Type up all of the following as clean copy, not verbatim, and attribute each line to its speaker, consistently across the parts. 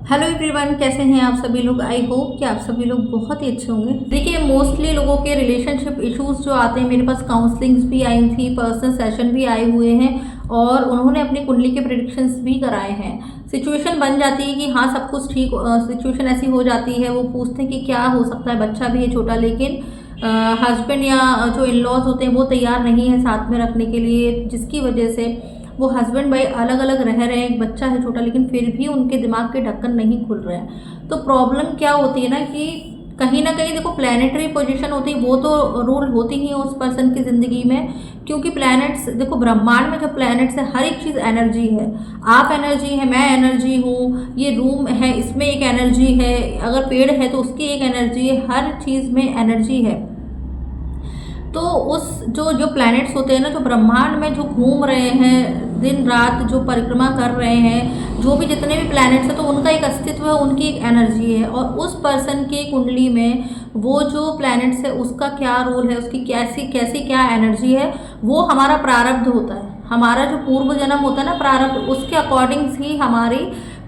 Speaker 1: Hello everyone, कैसे हैं आप सभी लोग। आई होप कि आप सभी लोग बहुत ही अच्छे होंगे। देखिए, मोस्टली लोगों के रिलेशनशिप इश्यूज जो आते हैं, मेरे पास काउंसलिंग्स भी आई थी, पर्सनल सेशन भी आए हुए हैं और उन्होंने अपनी कुंडली के प्रेडिक्शंस भी कराए हैं। सिचुएशन बन जाती है कि हाँ सब कुछ ठीक, सिचुएशन ऐसी हो जाती है। वो पूछते हैं कि क्या हो सकता है, बच्चा भी है छोटा, लेकिन हस्बैंड या जो इन लॉज होते हैं वो तैयार नहीं है साथ में रखने के लिए, जिसकी वजह से वो हस्बैंड भाई अलग अलग रह रहे हैं। एक बच्चा है छोटा, लेकिन फिर भी उनके दिमाग के ढक्कन नहीं खुल रहे हैं। तो प्रॉब्लम क्या होती है ना कि कहीं ना कहीं देखो, प्लानिटरी पोजीशन होती है वो तो रूल होती ही है उस पर्सन की ज़िंदगी में। क्योंकि प्लैनेट्स, देखो ब्रह्मांड में जो प्लैनेट्स है हर एक चीज़ एनर्जी है। आप एनर्जी है, मैं एनर्जी हूँ, ये रूम है इसमें एक एनर्जी है, अगर पेड़ है तो उसकी एक एनर्जी है, हर चीज़ में एनर्जी है। तो उस जो जो प्लैनेट्स होते हैं ना, जो ब्रह्मांड में जो घूम रहे हैं दिन रात, जो परिक्रमा कर रहे हैं, जो भी जितने भी प्लैनेट्स हैं, तो उनका एक अस्तित्व है, उनकी एक एनर्जी है। और उस पर्सन की कुंडली में वो जो प्लैनेट्स है उसका क्या रोल है, उसकी कैसी कैसी क्या एनर्जी है, वो हमारा प्रारब्ध होता है। हमारा जो पूर्व जन्म होता है ना, प्रारब्ध, उसके अकॉर्डिंग ही हमारी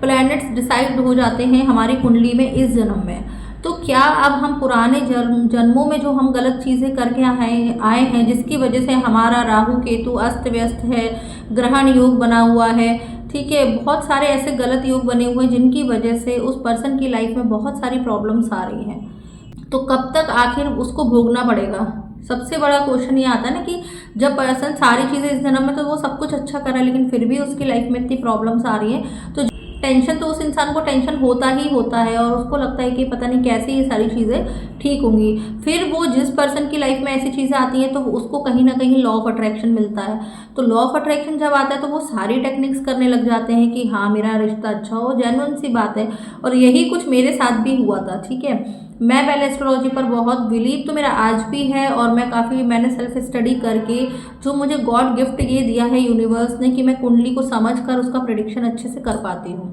Speaker 1: प्लैनेट्स डिसाइड हो जाते हैं हमारी कुंडली में इस जन्म में। तो क्या अब हम पुराने जन्मों में जो हम गलत चीज़ें करके आए हैं, जिसकी वजह से हमारा राहु केतु अस्त व्यस्त है, ग्रहण योग बना हुआ है, ठीक है, बहुत सारे ऐसे गलत योग बने हुए हैं जिनकी वजह से उस पर्सन की लाइफ में बहुत सारी प्रॉब्लम्स आ रही हैं। तो कब तक आखिर उसको भोगना पड़ेगा। सबसे बड़ा क्वेश्चन ये आता है ना कि जब पर्सन सारी चीज़ें इस जन्म में तो वो सब कुछ अच्छा कर रहा है, लेकिन फिर भी उसकी लाइफ में इतनी प्रॉब्लम्स आ रही हैं, तो टेंशन तो उस इंसान को टेंशन होता ही होता है और उसको लगता है कि पता नहीं कैसे ये सारी चीज़ें ठीक होंगी। फिर वो जिस पर्सन की लाइफ में ऐसी चीज़ें आती हैं तो उसको कहीं ना कहीं लॉ ऑफ अट्रैक्शन मिलता है। तो लॉ ऑफ अट्रैक्शन जब आता है तो वो सारी टेक्निक्स करने लग जाते हैं कि हाँ मेरा रिश्ता अच्छा हो, जेन्युइन सी बात है। और यही कुछ मेरे साथ भी हुआ था, ठीक है। मैं पहले एस्ट्रोलॉजी पर बहुत बिलीव तो मेरा आज भी है, और मैंने सेल्फ स्टडी करके जो मुझे गॉड गिफ्ट ये दिया है यूनिवर्स ने कि मैं कुंडली को समझकर उसका प्रेडिक्शन अच्छे से कर पाती हूँ।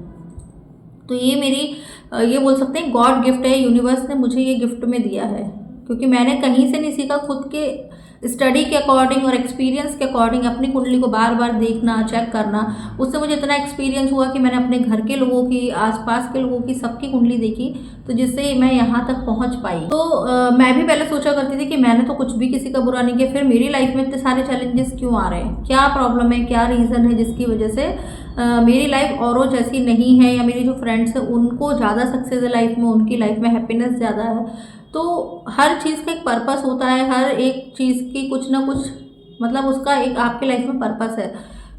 Speaker 1: तो ये मेरी ये बोल सकते हैं गॉड गिफ्ट है, यूनिवर्स ने मुझे ये गिफ्ट में दिया है। क्योंकि मैंने कहीं से नहीं सीखा, खुद के स्टडी के अकॉर्डिंग और एक्सपीरियंस के अकॉर्डिंग अपनी कुंडली को बार बार देखना, चेक करना, उससे मुझे इतना एक्सपीरियंस हुआ कि मैंने अपने घर के लोगों की, आसपास के लोगों की, सबकी कुंडली देखी, तो जिससे मैं यहाँ तक पहुँच पाई। तो मैं भी पहले सोचा करती थी कि मैंने तो कुछ भी किसी का बुरा नहीं किया, फिर मेरी लाइफ में इतने सारे चैलेंजेस क्यों आ रहे हैं, क्या प्रॉब्लम है, क्या रीज़न है जिसकी वजह से मेरी लाइफ औरों जैसी नहीं है, या मेरी जो फ्रेंड्स हैं उनको ज़्यादा सक्सेस है लाइफ में, उनकी लाइफ में हैप्पीनेस ज़्यादा है। तो हर चीज़ का एक पर्पस होता है, हर एक चीज़ की कुछ ना कुछ मतलब उसका एक आपके लाइफ में पर्पस है।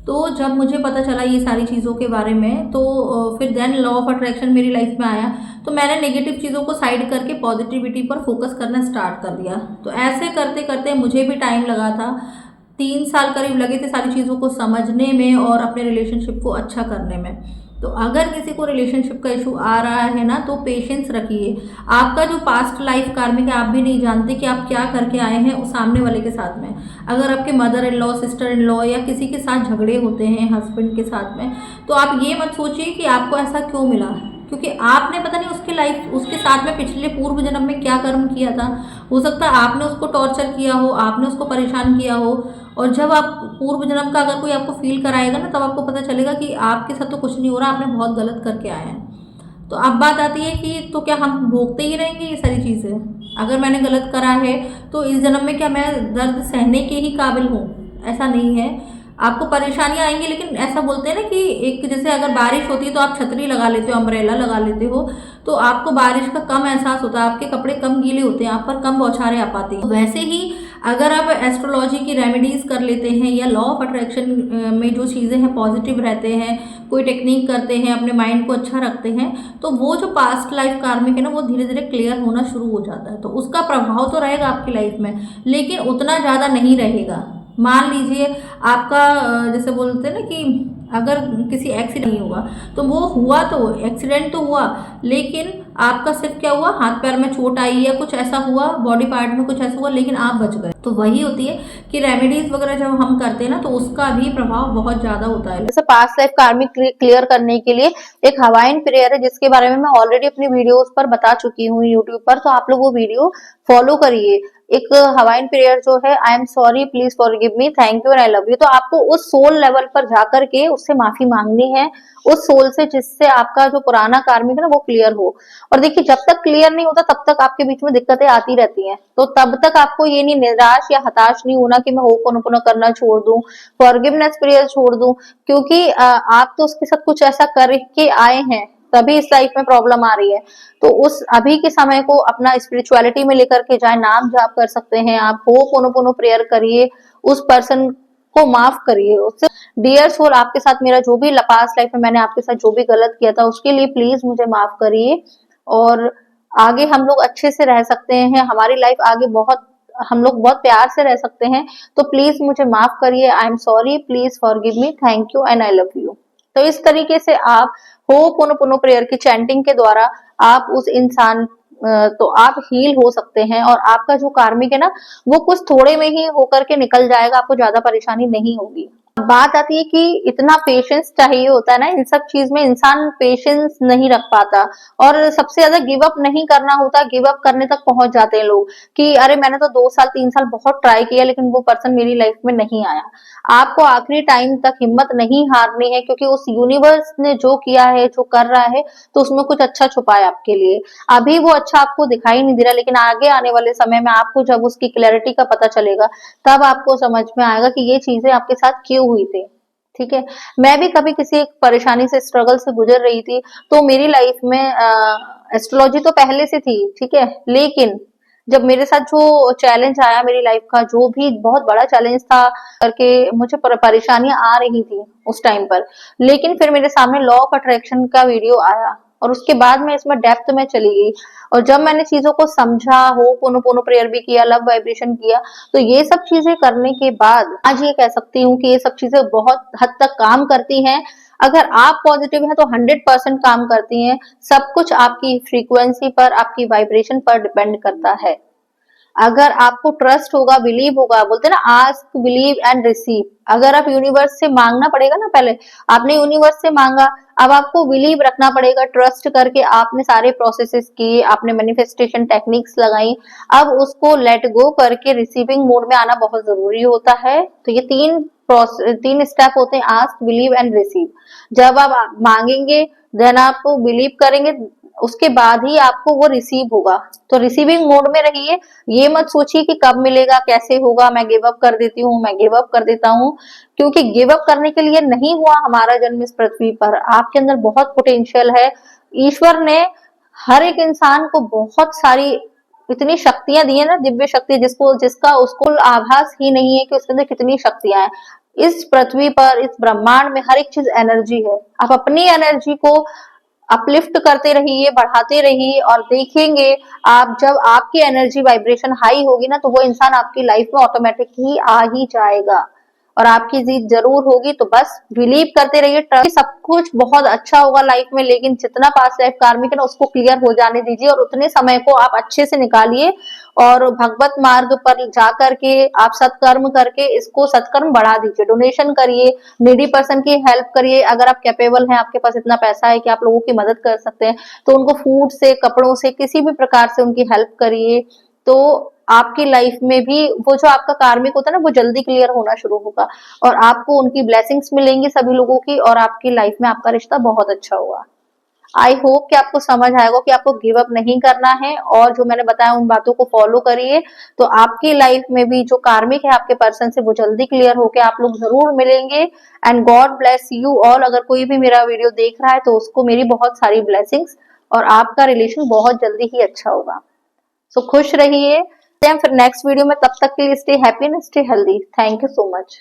Speaker 1: तो जब मुझे पता चला ये सारी चीज़ों के बारे में, तो फिर देन लॉ ऑफ अट्रैक्शन मेरी लाइफ में आया। तो मैंने नेगेटिव चीज़ों को साइड करके पॉजिटिविटी पर फोकस करना स्टार्ट कर दिया। तो ऐसे करते करते मुझे भी टाइम लगा था, 3 साल करीब लगे थे सारी चीज़ों को समझने में और अपने रिलेशनशिप को अच्छा करने में। तो अगर किसी को रिलेशनशिप का इशू आ रहा है ना, तो पेशेंस रखिए। आपका जो पास्ट लाइफ कार्मिक है, आप भी नहीं जानते कि आप क्या करके आए हैं उस सामने वाले के साथ में। अगर आपके mother in law, sister in law या किसी के साथ झगड़े होते हैं हस्बैंड के साथ में, तो आप ये मत सोचिए कि आपको ऐसा क्यों मिला, क्योंकि आपने पता नहीं उसके साथ में पिछले पूर्व जन्म में क्या कर्म किया था। हो सकता है आपने उसको टॉर्चर किया हो, आपने उसको परेशान किया हो, और जब आप पूर्व जन्म का अगर कोई आपको फील कराएगा ना, तब आपको पता चलेगा कि आपके साथ तो कुछ नहीं हो रहा, आपने बहुत गलत करके आए हैं। तो अब बात आती है कि तो क्या हम भोगते ही रहेंगे ये सारी चीज़ें। अगर मैंने गलत करा है तो इस जन्म में क्या मैं दर्द सहने के ही काबिल हूँ? ऐसा नहीं है। आपको परेशानियां आएंगी, लेकिन ऐसा बोलते हैं ना कि एक जैसे अगर बारिश होती है तो आप छतरी लगा लेते हो, अम्ब्रेला लगा लेते हो, तो आपको बारिश का कम एहसास होता है, आपके कपड़े कम गीले होते हैं, आप पर कम बौछारें आ पाती हैं। वैसे ही अगर आप एस्ट्रोलॉजी की रेमेडीज कर लेते हैं या लॉ ऑफ अट्रैक्शन में जो चीज़ें हैं पॉजिटिव रहते हैं, कोई टेक्निक करते हैं, अपने माइंड को अच्छा रखते हैं, तो वो जो पास्ट लाइफ कार्मिक है ना, वो धीरे धीरे क्लियर होना शुरू हो जाता है। तो उसका प्रभाव तो रहेगा आपकी लाइफ में, लेकिन उतना ज़्यादा नहीं रहेगा। मान लीजिए आपका जैसे बोलते हैं ना कि अगर किसी एक्सीडेंट नहीं हुआ, तो वो हुआ, तो एक्सीडेंट तो हुआ, लेकिन आपका सिर्फ क्या हुआ, हाथ पैर में चोट आई या कुछ ऐसा हुआ, बॉडी पार्ट में कुछ ऐसा हुआ, लेकिन आप बच गए। तो वही होती है कि रेमेडीज वगैरह जब हम करते हैं ना तो उसका भी प्रभाव बहुत ज्यादा होता है।
Speaker 2: जैसे पास्ट लाइफ कार्मिक क्लियर करने के लिए एक हवाइन प्रेयर है, जिसके बारे में मैं ऑलरेडी अपनी वीडियोस पर बता चुकी हूँ यूट्यूब पर, तो आप लोग वो वीडियो फॉलो करिए। एक हवाइन प्रेयर जो है, I am sorry, please forgive me, thank you and I love you, तो आपको उस सोल लेवल पर जाकर के उससे माफी मांगनी है, उस सोल से जिससे आपका जो पुराना कार्मिक है ना वो क्लियर हो। और देखिए, जब तक क्लियर नहीं होता तब तक आपके बीच में दिक्कतें आती रहती हैं, तो तब तक आपको ये नहीं निराश या हताश नहीं होना कि मैं होपोनोपोनो करना छोड़ दूं, फॉरगिवनेस प्रेयर छोड़ दूं, क्योंकि आप तो उसके साथ कुछ ऐसा करके आए हैं, तभी इस लाइफ में प्रॉब्लम आ रही है। तो उस अभी के समय को अपना स्पिरिचुअलिटी में लेकर के जाए, नाम जाप कर सकते हैं आप, होपोनोपोनो प्रेयर करिए, उस पर्सन को माफ करिए, उससे डियर सोल, आपके साथ मेरा जो भी पास्ट लाइफ में मैंने आपके साथ जो भी गलत किया था उसके लिए प्लीज मुझे माफ करिए, और आगे हम लोग अच्छे से रह सकते हैं, हमारी लाइफ आगे बहुत, हम लोग बहुत प्यार से रह सकते हैं, तो प्लीज मुझे माफ करिए, I am sorry, please forgive me, thank you and I love you. तो इस तरीके से आप होपोनोपोनो प्रेयर की चैंटिंग के द्वारा आप उस इंसान तो आप हील हो सकते हैं, और आपका जो कार्मिक है ना वो कुछ थोड़े में ही होकर के निकल जाएगा, आपको ज्यादा परेशानी नहीं होगी। बात आती है कि इतना पेशेंस चाहिए होता है ना, इन सब चीज में इंसान पेशेंस नहीं रख पाता, और सबसे ज्यादा गिव अप नहीं करना होता, गिव अप करने तक पहुंच जाते हैं लोग कि अरे मैंने तो 2 साल 3 साल बहुत ट्राई किया लेकिन वो पर्सन मेरी लाइफ में नहीं आया। आपको आखिरी टाइम तक हिम्मत नहीं हारनी है, क्योंकि उस यूनिवर्स ने जो किया है, जो कर रहा है, तो उसमें कुछ अच्छा छुपा है आपके लिए। अभी वो अच्छा आपको दिखाई नहीं दे रहा, लेकिन आगे आने वाले समय में आपको जब उसकी क्लैरिटी का पता चलेगा तब आपको समझ में आएगा कि ये चीजें आपके साथ क्यों हुई थी। ठीक है, मैं भी कभी किसी एक परेशानी से, स्ट्रगल से गुजर रही थी, तो मेरी लाइफ में एस्ट्रोलॉजी तो पहले से थी, ठीक है, लेकिन जब मेरे साथ जो चैलेंज आया मेरी लाइफ का, जो भी बहुत बड़ा चैलेंज था करके मुझे परेशानियां आ रही थी उस टाइम पर, लेकिन फिर मेरे सामने लॉ ऑफ अट्रैक्शन का वीडियो आया, और उसके बाद मैं इसमें डेप्थ में चली गई, और जब मैंने चीजों को समझा, होपोनोपोनो प्रेयर भी किया, लव वाइब्रेशन किया, तो ये सब चीजें करने के बाद आज ये कह सकती हूँ कि ये सब चीजें बहुत हद तक काम करती हैं। अगर आप पॉजिटिव हैं तो 100% काम करती हैं। सब कुछ आपकी फ्रीक्वेंसी पर, आपकी वाइब्रेशन पर डिपेंड करता है। अगर आपको ट्रस्ट होगा, बिलीव होगा, बोलते हैं ना आस्क बिलीव एंड रिसीव, अगर आप यूनिवर्स से मांगना पड़ेगा ना, पहले आपने यूनिवर्स से मांगा, अब आपको बिलीव रखना पड़ेगा, ट्रस्ट करके आपने सारे प्रोसेसेस किए, आपने मैनिफेस्टेशन टेक्निक्स लगाई, अब उसको लेट गो करके रिसीविंग मोड में आना बहुत जरूरी होता है। तो ये तीन स्टेप होते हैं, आस्क बिलीव एंड रिसीव। जब आप मांगेंगे, देन आप बिलीव करेंगे, उसके बाद ही आपको वो रिसीव होगा। तो रिसीविंग मोड में रहिए, ये मत सोचिए कि कब मिलेगा, कैसे होगा, मैं गिव अप कर देती हूँ, मैं गिव अप कर देता हूँ, क्योंकि गिव अप करने के लिए नहीं हुआ हमारा जन्म इस पृथ्वी पर। आपके अंदर बहुत पोटेंशियल है, ईश्वर ने हर एक इंसान को बहुत सारी इतनी शक्तियां दी है ना, दिव्य शक्ति, जिसका उसको आभास ही नहीं है कि उसके अंदर कितनी शक्तियां हैं। इस पृथ्वी पर, इस ब्रह्मांड में हर एक चीज एनर्जी है। आप अपनी एनर्जी को अपलिफ्ट करते रहिए, बढ़ाते रहिए, और देखेंगे आप जब आपकी एनर्जी वाइब्रेशन हाई होगी ना, तो वो इंसान आपकी लाइफ में ऑटोमेटिक ही आ ही जाएगा, और आपकी जीत जरूर होगी। तो बस बिलीव करते रहिए, सब कुछ बहुत अच्छा होगा लाइफ में, लेकिन जितना पास्ट लाइफ कार्मिक है ना उसको क्लियर हो जाने दीजिए, और उतने समय को आप अच्छे से निकालिए, और भगवत मार्ग पर जा करके आप सत्कर्म करके इसको सत्कर्म बढ़ा दीजिए, डोनेशन करिए, नीडी पर्सन की हेल्प करिए। अगर आप कैपेबल हैं, आपके पास इतना पैसा है कि आप लोगों की मदद कर सकते हैं, तो उनको फूड से, कपड़ों से, किसी भी प्रकार से उनकी हेल्प करिए। तो आपकी लाइफ में भी वो जो आपका कार्मिक होता है ना वो जल्दी क्लियर होना शुरू होगा, और आपको उनकी ब्लेसिंग्स मिलेंगी सभी लोगों की, और आपकी लाइफ में आपका रिश्ता बहुत अच्छा होगा। आई होप कि आपको समझ आएगा कि आपको गिव अप नहीं करना है, और जो मैंने बताया उन बातों को फॉलो करिए, तो आपकी लाइफ में भी जो कार्मिक है आपके पर्सन से वो जल्दी क्लियर होके आप लोग जरूर मिलेंगे। And God bless you all. अगर कोई भी मेरा वीडियो देख रहा है तो उसको मेरी बहुत सारी ब्लेसिंग्स, और आपका रिलेशन बहुत जल्दी ही अच्छा होगा। सो खुश रहिए, फिर नेक्स्ट वीडियो में, तब तक के लिए stay happy and stay healthy. Thank you so much.